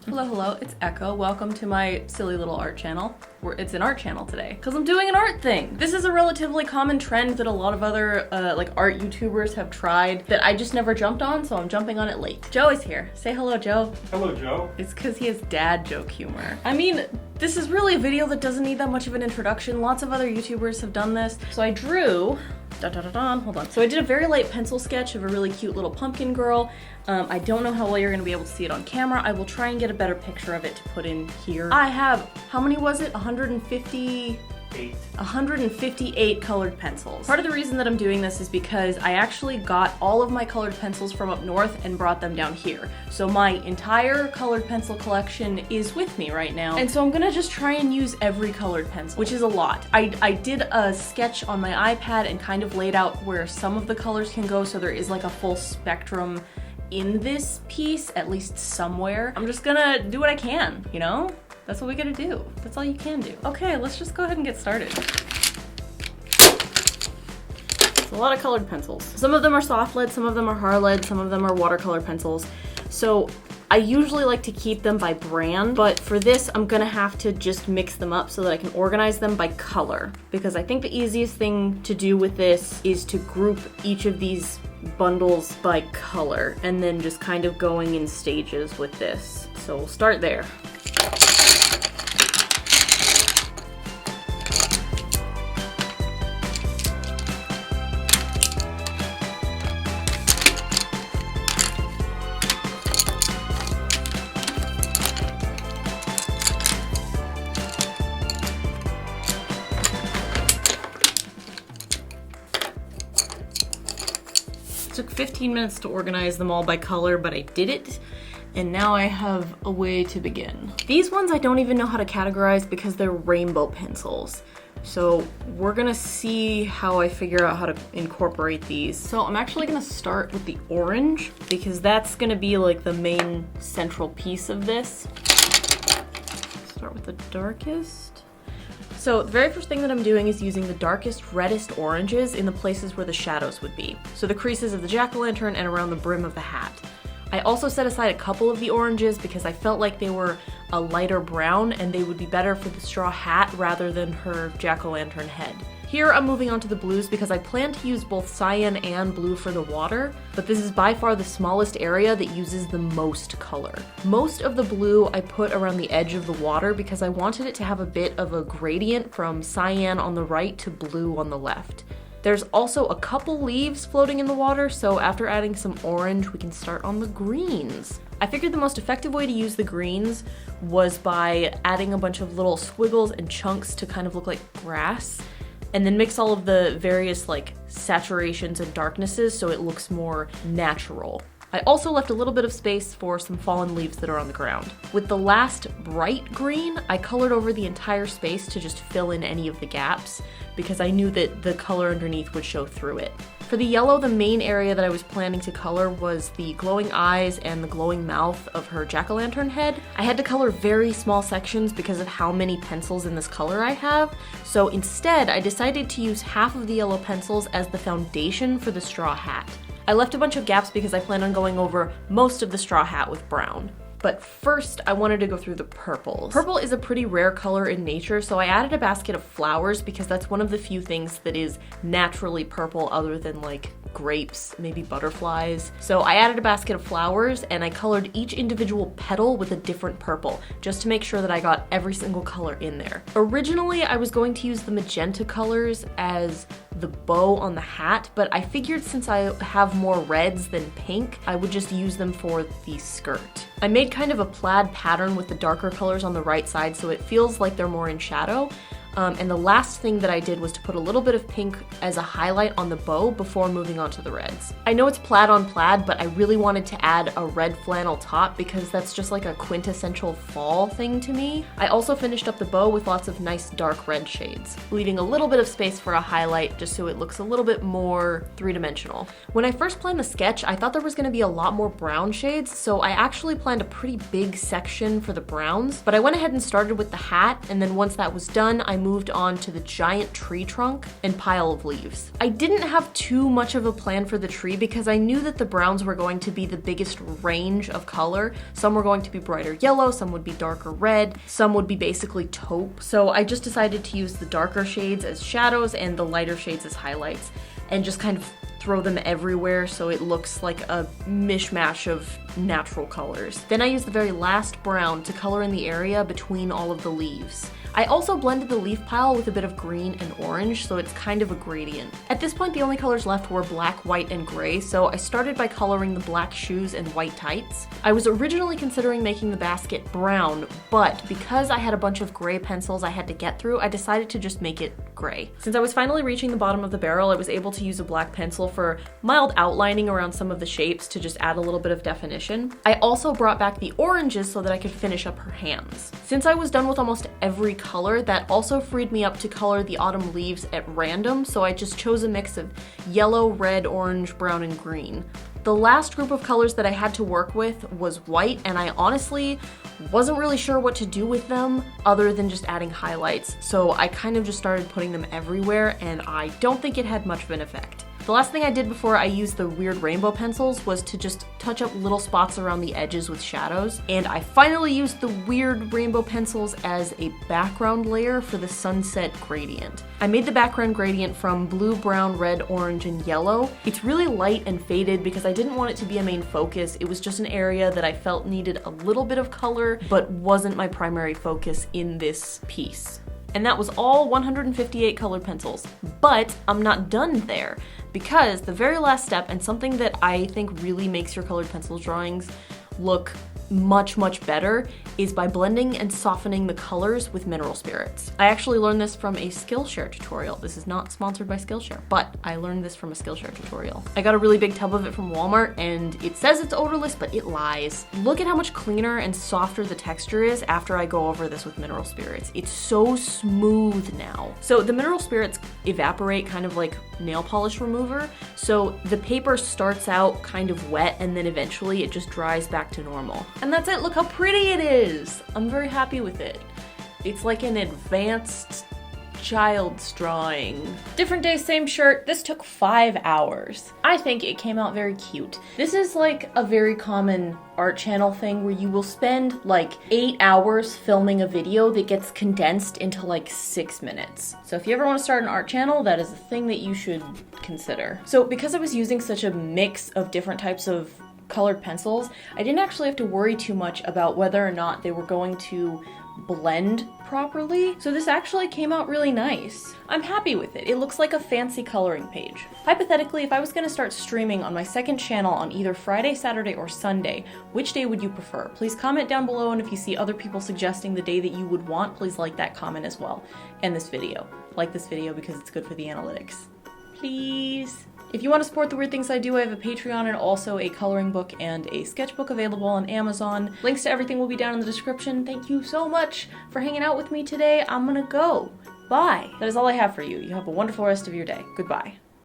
Hello, hello, it's Echo. Welcome to my silly little art channel. It's an art channel today, because I'm doing an art thing. This is a relatively common trend that a lot of other like art YouTubers have tried that I just never jumped on, so I'm jumping on it late. Joe is here. Say hello, Joe. Hello, Joe. It's because he has dad joke humor. I mean, this is really a video that doesn't need that much of an introduction. Lots of other YouTubers have done this. So I drew, hold on. So I did a very light pencil sketch of a really cute little pumpkin girl. I don't know how well you're gonna be able to see it on camera. I will try and get a better picture of it to put in here. I have, how many was it? 158 colored pencils. Part of the reason that I'm doing this is because I actually got all of my colored pencils from up north and brought them down here. So my entire colored pencil collection is with me right now. And so I'm gonna just try and use every colored pencil, which is a lot. I did a sketch on my iPad and kind of laid out where some of the colors can go, so there is like a full spectrum in this piece, at least somewhere. I'm just gonna do what I can, you know? That's what we gotta do. That's all you can do. Okay, let's just go ahead and get started. It's a lot of colored pencils. Some of them are soft lead, some of them are hard lead, some of them are watercolor pencils. So I usually like to keep them by brand, but for this, I'm gonna have to just mix them up so that I can organize them by color. Because I think the easiest thing to do with this is to group each of these bundles by color and then just kind of going in stages with this. So we'll start there. It took 15 minutes to organize them all by color, but I did it, and now I have a way to begin. These ones I don't even know how to categorize because they're rainbow pencils. So we're gonna see how I figure out how to incorporate these. So I'm actually gonna start with the orange because that's gonna be like the main central piece of this. Start with the darkest. So the very first thing that I'm doing is using the darkest, reddest oranges in the places where the shadows would be. So the creases of the jack-o'-lantern and around the brim of the hat. I also set aside a couple of the oranges because I felt like they were a lighter brown and they would be better for the straw hat rather than her jack-o'-lantern head. Here I'm moving on to the blues because I plan to use both cyan and blue for the water, but this is by far the smallest area that uses the most color. Most of the blue I put around the edge of the water because I wanted it to have a bit of a gradient from cyan on the right to blue on the left. There's also a couple leaves floating in the water, so after adding some orange, we can start on the greens. I figured the most effective way to use the greens was by adding a bunch of little squiggles and chunks to kind of look like grass, and then mix all of the various like saturations and darknesses so it looks more natural. I also left a little bit of space for some fallen leaves that are on the ground. With the last bright green, I colored over the entire space to just fill in any of the gaps because I knew that the color underneath would show through it. For the yellow, the main area that I was planning to color was the glowing eyes and the glowing mouth of her jack-o'-lantern head. I had to color very small sections because of how many pencils in this color I have, so instead I decided to use half of the yellow pencils as the foundation for the straw hat. I left a bunch of gaps because I plan on going over most of the straw hat with brown. But first, I wanted to go through the purples. Purple is a pretty rare color in nature, so I added a basket of flowers because that's one of the few things that is naturally purple other than like grapes, maybe butterflies. So I added a basket of flowers and I colored each individual petal with a different purple, just to make sure that I got every single color in there. Originally, I was going to use the magenta colors as the bow on the hat, but I figured since I have more reds than pink, I would just use them for the skirt. I made kind of a plaid pattern with the darker colors on the right side so it feels like they're more in shadow. And the last thing that I did was to put a little bit of pink as a highlight on the bow before moving on to the reds. I know it's plaid on plaid, but I really wanted to add a red flannel top because that's just like a quintessential fall thing to me. I also finished up the bow with lots of nice dark red shades, leaving a little bit of space for a highlight just so it looks a little bit more three-dimensional. When I first planned the sketch, I thought there was going to be a lot more brown shades, so I actually planned a pretty big section for the browns, but I went ahead and started with the hat, and then once that was done, I moved moved on to the giant tree trunk and pile of leaves. I didn't have too much of a plan for the tree because I knew that the browns were going to be the biggest range of color. Some were going to be brighter yellow, some would be darker red, some would be basically taupe. So I just decided to use the darker shades as shadows and the lighter shades as highlights, and just kind of throw them everywhere so it looks like a mishmash of natural colors. Then I used the very last brown to color in the area between all of the leaves. I also blended the leaf pile with a bit of green and orange, so it's kind of a gradient. At this point, the only colors left were black, white, and gray, so I started by coloring the black shoes and white tights. I was originally considering making the basket brown, but because I had a bunch of gray pencils I had to get through, I decided to just make it gray. Since I was finally reaching the bottom of the barrel, I was able to use a black pencil for mild outlining around some of the shapes to just add a little bit of definition. I also brought back the oranges so that I could finish up her hands. Since I was done with almost every color, that also freed me up to color the autumn leaves at random, so I just chose a mix of yellow, red, orange, brown, and green. The last group of colors that I had to work with was white, and I honestly wasn't really sure what to do with them other than just adding highlights, so I kind of just started putting them everywhere, and I don't think it had much of an effect. The last thing I did before I used the weird rainbow pencils was to just touch up little spots around the edges with shadows, and I finally used the weird rainbow pencils as a background layer for the sunset gradient. I made the background gradient from blue, brown, red, orange, and yellow. It's really light and faded because I didn't want it to be a main focus. It was just an area that I felt needed a little bit of color, but wasn't my primary focus in this piece. And that was all 158 colored pencils. But I'm not done there, because the very last step, and something that I think really makes your colored pencil drawings look much better, is by blending and softening the colors with mineral spirits. I actually learned this from a Skillshare tutorial. This is not sponsored by Skillshare, but I learned this from a Skillshare tutorial. I got a really big tub of it from Walmart, and it says it's odorless, but it lies. Look at how much cleaner and softer the texture is after I go over this with mineral spirits. It's so smooth now. So the mineral spirits evaporate kind of like nail polish remover, so the paper starts out kind of wet and then eventually it just dries back to normal. And that's it, look how pretty it is! I'm very happy with it. It's like an advanced child's drawing. Different day, same shirt. This took 5 hours. I think it came out very cute. This is like a very common art channel thing where you will spend like 8 hours filming a video that gets condensed into like 6 minutes. So if you ever want to start an art channel, that is a thing that you should consider. So because I was using such a mix of different types of colored pencils, I didn't actually have to worry too much about whether or not they were going to blend properly. So this actually came out really nice. I'm happy with it. It looks like a fancy coloring page. Hypothetically, if I was gonna start streaming on my second channel on either Friday, Saturday, or Sunday, which day would you prefer? Please comment down below, and if you see other people suggesting the day that you would want, please like that comment as well. And this video. Like this video because it's good for the analytics. Please. If you want to support the weird things I do, I have a Patreon and also a coloring book and a sketchbook available on Amazon. Links to everything will be down in the description. Thank you so much for hanging out with me today. I'm gonna go. Bye. That is all I have for you. You have a wonderful rest of your day. Goodbye.